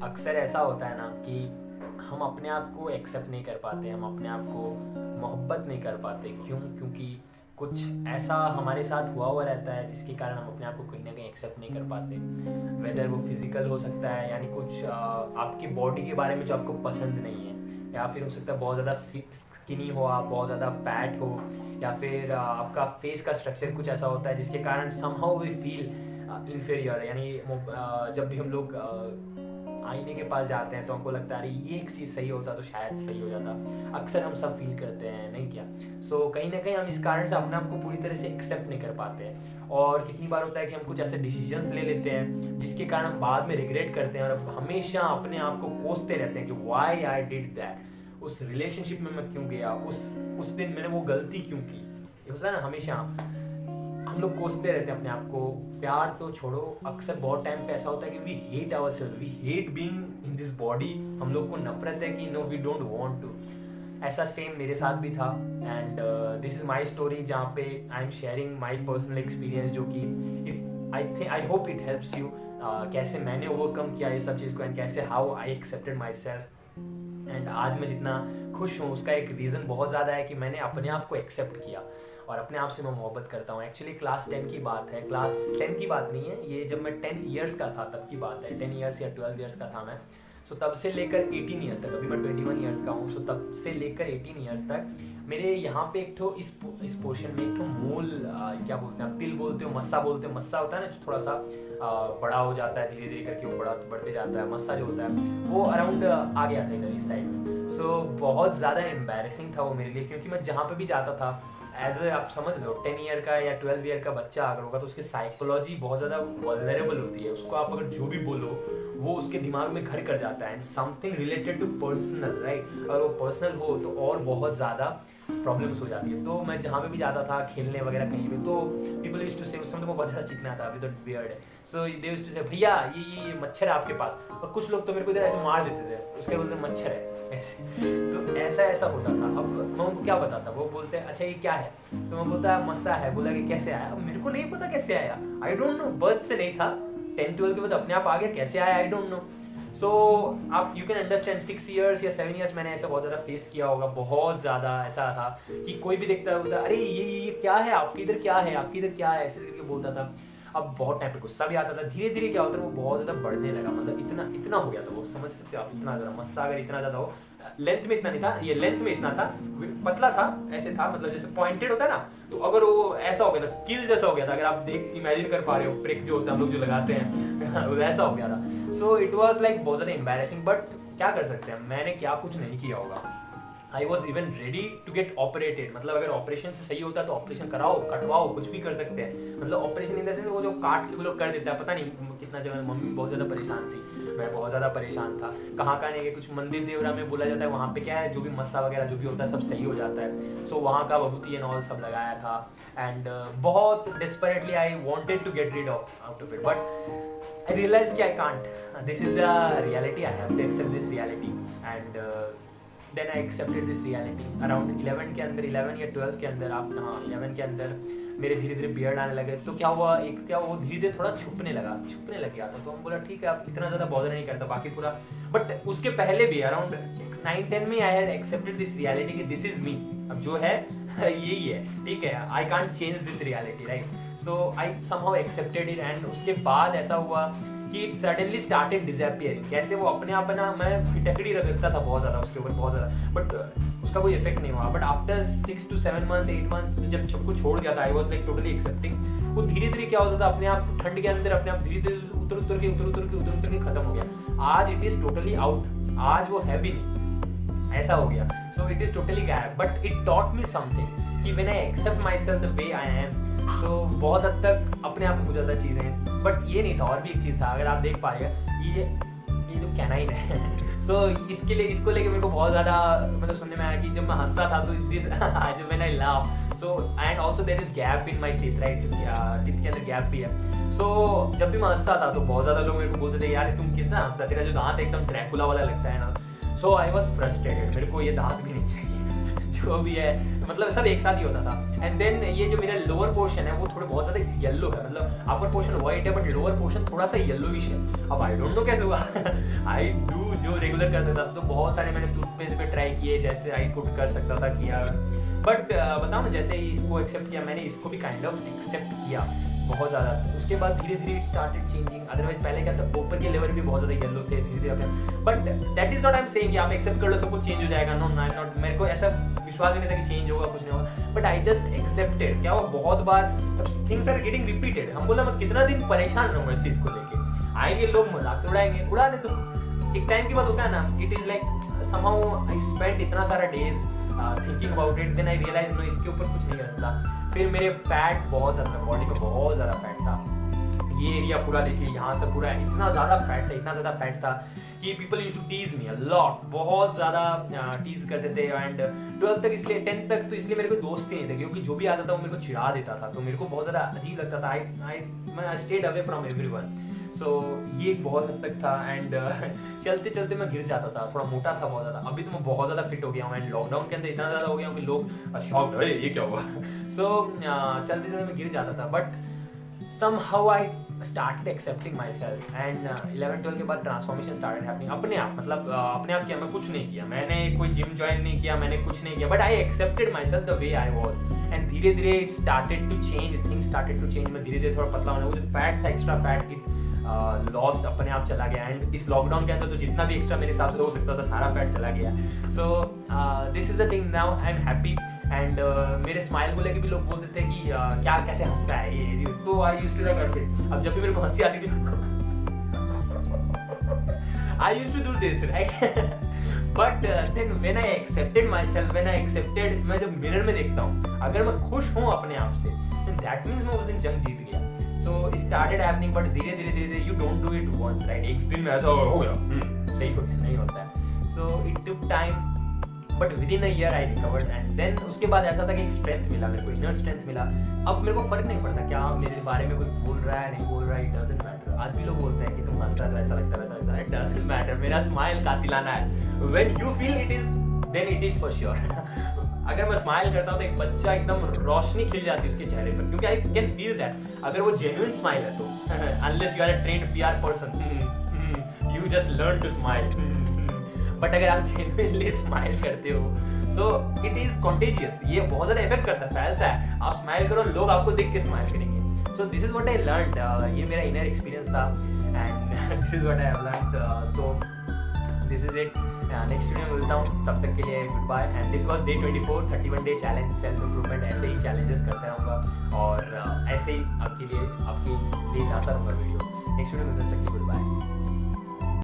अक्सर ऐसा होता है ना कि हम अपने आप को एक्सेप्ट नहीं कर पाते, हम अपने आप को मोहब्बत नहीं कर पाते। क्यों? क्योंकि कुछ ऐसा हमारे साथ हुआ रहता है जिसके कारण हम अपने आप को कहीं ना कहीं एक्सेप्ट नहीं कर पाते। वेदर वो फिजिकल हो सकता है, यानी कुछ आपकी बॉडी के बारे में जो आपको पसंद नहीं है, या फिर हो सकता है बहुत ज़्यादा स्किनी हो, आप बहुत ज़्यादा फैट हो, या फिर आपका फेस का स्ट्रक्चर कुछ ऐसा होता है जिसके कारण समहाउ वी फील इन्फीरियर। यानी जब भी हम लोग आईने के पास जाते हैं तो हमको लगता है अरे ये एक चीज़ सही होता तो शायद सही हो जाता। अक्सर हम सब फील करते हैं, नहीं क्या? कहीं ना कहीं हम इस कारण से अपने आप को पूरी तरह से एक्सेप्ट नहीं कर पाते हैं। और कितनी बार होता है कि हम कुछ ऐसे डिसीजंस ले लेते हैं जिसके कारण हम बाद में रिग्रेट करते हैं और हमेशा अपने आप को कोसते रहते हैं कि वाई आई डिड दैट। उस रिलेशनशिप में मैं क्यों गया, उस दिन मैंने वो गलती क्यों की। ये होता है ना, हमेशा हम लोग कोसते रहते हैं अपने आप को। प्यार तो छोड़ो, अक्सर बहुत टाइम पे ऐसा होता है कि we hate ourselves, we hate being in this body. हम लोग को नफरत है कि no we don't want to. ऐसा सेम मेरे साथ भी था and this is my story जहाँ पे I am sharing my personal experience, जो कि if I hope it helps you. कैसे मैंने ओवरकम किया ये सब चीज़ को एंड कैसे how I accepted my self. And आज मैं जितना खुश हूँ उसका एक रीज़न बहुत ज़्यादा है कि मैंने अपने आप को एक्सेप्ट किया और अपने आप से मैं मोहब्बत करता हूँ। एक्चुअली क्लास 10 की बात है, क्लास 10 की बात नहीं है ये, जब मैं 10 ईयर्स का था तब की बात है। 10 ईयर्स या 12 ईयर्स का था मैं। तब से लेकर 18 ईयर्स तक, अभी मैं 21 ईयर्स का हूँ, तब से लेकर 18 ईयर्स तक मेरे यहाँ पे एक ठो इस पोर्शन में एक ठो मूल क्या बोलते हैं आप, तिल बोलते हो, मस्सा बोलते हो। मस्सा होता है ना जो थोड़ा सा बड़ा हो जाता है, धीरे धीरे करके वो बढ़ते जाता है। मस्सा जो होता है वो अराउंड आ गया था इधर इस साइड में। बहुत ज़्यादा एम्बैरेसिंग था वो मेरे लिए, क्योंकि मैं जहाँ पे भी जाता था एज ए, आप समझ लो 10 ईयर का या 12 ईयर का बच्चा अगर होगा तो उसकी साइकोलॉजी बहुत ज़्यादा वल्नरेबल होती है। उसको आप अगर जो भी बोलो वो उसके दिमाग में घर कर जाता है, and something related to personal, right? अगर वो पर्सनल हो तो और बहुत ज़्यादा प्रॉब्लम्स हो जाती है। तो मैं जहाँ पे भी जाता था खेलने वगैरह कहीं भी, तो पीपल यूज्ड टू से, उस समय तो मैं बहुत ज़्यादा सीखना था, अभी तो बियर्ड है। दे यूज्ड टू से भैया ये मच्छर है आपके पास, और कुछ लोग तो मेरे को इधर ऐसे मार देते थे, उसके बोलते मच्छर है ऐसे। तो ऐसा होता था। अब मैं उनको क्या बताता, वो बोलते हैं अच्छा ये क्या है, तो मैं बोलता मस्सा है। बोला कि कैसे आया? अब मेरे को नहीं पता कैसे आया, आई डोंट नो, बर्थ से नहीं था, 10-12 के बाद अपने आप आ गया, कैसे आया आई डोंट नो। आप यू कैन अंडरस्टैंड 6 ईयर्स या 7 ईयर्स मैंने ऐसा बहुत ज़्यादा फेस किया होगा। बहुत ज़्यादा ऐसा था कि कोई भी देखता होता अरे ये क्या है आपके इधर, क्या है आपके इधर, क्या है, ऐसे करके बोलता था। अब बहुत टाइम पे गुस्सा भी आता था। धीरे धीरे क्या होता है वो बहुत ज़्यादा बढ़ने लगा, मतलब इतना हो गया था वो, समझ सकते हो आप? इतना ज़्यादा मस्सा अगर इतना ज़्यादा हो, लेंथ में इतना नहीं था, ये लेंथ में इतना था, पतला था, ऐसे था, मतलब जैसे पॉइंटेड होता है ना, तो अगर वो ऐसा हो गया था, किल जैसा हो गया था, अगर आप देख इमेजिन कर पा रहे हो, प्रिक जो होता है हम लोग जो लगाते हैं वैसा हो गया था। इट वॉज लाइक बहुत ज़्यादा एम्बैरेसिंग, बट क्या कर सकते हैं, मैंने क्या कुछ नहीं किया होगा। I was even ready to get operated, मतलब अगर ऑपरेशन से सही होता है तो ऑपरेशन कराओ, कटवाओ, कुछ भी कर सकते हैं। मतलब ऑपरेशन इन द सेंस वो जो काट के वो लोग कर देता है, पता नहीं कितना जगह। मम्मी बहुत ज़्यादा परेशान थी, मैं बहुत ज़्यादा परेशान था। कहाँ नहीं गए, कुछ मंदिर देवरा में बोला जाता है, वहाँ पे क्या है, जो भी मस्सा वगैरह जो भी होता है सब सही हो जाता है। वहाँ का बबूती एंड ऑल सब लगाया था, एंड बहुत desperately I wanted to get rid of out of it, but I realize कि I can't. This is the reality, I have to accept this reality, and then I accepted this reality. Around 11 के अंदर, 11 या 12 के अंदर, आप 11 के अंदर मेरे धीरे धीरे बियर्ड आने लगे। तो क्या हुआ, वो धीरे धीरे थोड़ा छुपने लग गया था। तो हम बोला ठीक है, आप इतना ज़्यादा बॉदर नहीं करता बाकी पूरा। बट उसके पहले भी अराउंड 9-10 में I had accepted this reality कि दिस इज मी, अब जो है यही है, ठीक है, I can't change this reality, right? I somehow accepted it, and उसके बाद ऐसा हुआ कि इट सडनली स्टार्टेड डिसअपियरिंग। कैसे वो अपने आप ना, मैं फिटकड़ी रगड़ता था बहुत ज़्यादा उसके ऊपर, बहुत ज़्यादा, बट उसका कोई इफेक्ट नहीं हुआ। But after 6 to 7 months 8 months जब सबको छोड़ गया था, I was like totally accepting. वो धीरे धीरे क्या होता था, अपने आप ठंड के अंदर अपने आप धीरे धीरे उतर के खत्म हो गया। आज इट इज टोटली आउट, आज वो है भी नहीं, ऐसा हो गया। इट इज टोटली गायब, but it taught me something कि when I accept myself the way I am, बहुत हद तक अपने आप हो जाता चीज़ें। बट ये नहीं था, और भी एक चीज़ था, अगर आप देख पाएगा, ये जो कैनाइन है इसको लेके मेरे को बहुत ज़्यादा मतलब सुनने में आया कि जब मैं हंसता था तो दिस जब मैंने laugh, and also there is gap in my teeth, right? Teeth के अंदर गैप भी है। जब भी मैं हंसता था तो बहुत ज़्यादा लोग मेरे को बोलते थे यार तुम कितना हंसता, तेरा जो दांत एकदम ड्रैकुला वाला लगता है ना। आई वॉज फ्रस्ट्रेटेड, मेरे को ये दांत भी नहीं चाहिए जो भी है मतलब सब एक साथ ही होता था। एंड देन ये जो मेरा लोअर पोर्शन है वो थोड़े बहुत ज़्यादा येलो है, मतलब अपर पोर्शन वाइट है बट लोअर पोर्शन थोड़ा सा येलोइश है। अब आई डोंट नो कैसे हुआ आई डू जो रेगुलर कर सकता था, तो बहुत सारे मैंने टूथपेस्ट पे ट्राई किए जैसे आई कुड कर सकता था किया, बट बताओ ना जैसे ही इसको एक्सेप्ट किया मैंने, इसको भी काइंड ऑफ एक्सेप्ट किया बहुत ज़्यादा। उसके बाद धीरे धीरे इट स्टार्टेड चेंजिंग। अदरवाइज पहले क्या था, ऊपर के लेवल भी बहुत ज़्यादा येलो थे, धीरे धीरे but that is not I am saying कि आप एक्सेप्ट कर लो सब कुछ चेंज हो जाएगा। नो आई नॉट, मेरे को ऐसा विश्वास भी नहीं था कि चेंज होगा, कुछ नहीं होगा, बट आई जस्ट एक्सेप्टेड। क्या हुआ, बहुत बार थिंग्स आर गेटिंग रिपीटेड। हम बोला मैं कितना दिन परेशान रहूँगा इस चीज़ को लेके, आएंगे लोग मजाक तो उड़ाने दो। एक टाइम की बात होता है ना, it is like somehow I spend इतना सारा days thinking about it, then I realise no इसके ऊपर कुछ नहीं करता। फिर मेरे फैट बहुत ज़्यादा, बॉडी में बहुत ज़्यादा फैट था, ये एरिया पूरा देखिए यहाँ तक पूरा इतना ज़्यादा फैट था, इतना ज़्यादा फैट था कि people use to tease me a lot, बहुत ज़्यादा टीज करते थे। एंड 12th तक, इसलिए 10th तक तो इसलिए मेरे कोई दोस्त ही नहीं थे, क्योंकि जो भी आता था वो मेरे को चिढ़ा देता था, तो मेरे को बहुत ज़्यादा अजीब लगता था। I stayed away from everyone. So ये एक बहुत हद तक था। एंड चलते चलते मैं गिर जाता था, थोड़ा मोटा था बहुत ज़्यादा। अभी तो मैं बहुत ज़्यादा फिट हो गया हूँ, एंड लॉकडाउन के अंदर इतना ज़्यादा हो गया हूँ कि लोग शॉक्ड, अरे ये क्या हुआ। सो चलते चलते मैं गिर जाता था, but somehow I started accepting myself and 11-12 के बाद ट्रांसफॉर्मेशन स्टार्टेड हैपनिंग अपने आप। मतलब अपने आप किया, मैं कुछ नहीं किया, मैंने कोई जिम ज्वाइन नहीं किया, मैंने कुछ नहीं किया, but I accepted myself the way I was. And धीरे धीरे it started to change, things started to change. मैं धीरे धीरे थोड़ा पतला होने, वो जो फैट था, एक्स्ट्रा फैट, इट लॉस्ट अपने आप चला गया। एंड इस लॉकडाउन के अंदर तो जितना भी एक्स्ट्रा मेरे हिसाब से हो सकता था सारा फैट चला गया। सो this is the thing, now I am happy. And मेरे स्माइल को लेके भी लोग बोलते थे कि क्या कैसे हंसता है ये, तो आई यूज्ड टू डू ऐसे। अब जब भी मेरे को हंसी आती थी I used to do this, right. But then when I accepted myself, when I accepted, मैं जब मिरर में देखता हूँ अगर मैं खुश हूँ अपने आप से, दैट मीन्स मैं उस दिन जंग जीत गया। So it started happening, but धीरे धीरे you don't do it once, right. एक दिन में ऐसा हो गया, सही हो गया, नहीं होता है। So it took time, but within a year I recovered. And then उसके बाद ऐसा था कि एक स्ट्रेंथ मिला मेरे को, इनर स्ट्रेंथ मिला। अब मेरे को फर्क नहीं पड़ता क्या मेरे बारे में कोई बोल रहा है, नहीं बोल रहा है, इट डजंट मैटर। आज भी लोग बोलते हैं कि तुम हंसता है तो ऐसा लगता है, वैसा लगता है, इट डजंट मैटर। मेरा स्माइल कातिलाना है। When you feel it is, then it is for sure. अगर मैं स्माइल करता हूँ तो एक बच्चा एकदम रोशनी खिल जाती है उसके चेहरे पर, क्योंकि आई कैन फील दैट। अगर वो जेन्युइन स्माइल है तो unless you are a trained PR person, you just learn to smile. But अगर आप जेन्युइनली स्माइल करते हो, सो इट इज कॉन्टेजियस, ये बहुत ज़्यादा इफेक्ट करता है, फैलता है। आप स्माइल करो, लोग आपको देख के स्माइल करेंगे। So this is what I learned, ये मेरा इनर एक्सपीरियंस था, and this is what I have learned. So this is it. Next video में मिलता हूँ, तब तक के लिए goodbye. And this was day 24, 31 day challenge, self improvement. ऐसे ही चैलेंजेस करता रहूँगा और ऐसे ही आपके लिए लाता रहूँगा वीडियो। नेक्स्ट वीडियो में मिलते तक के लिए गुड बाय।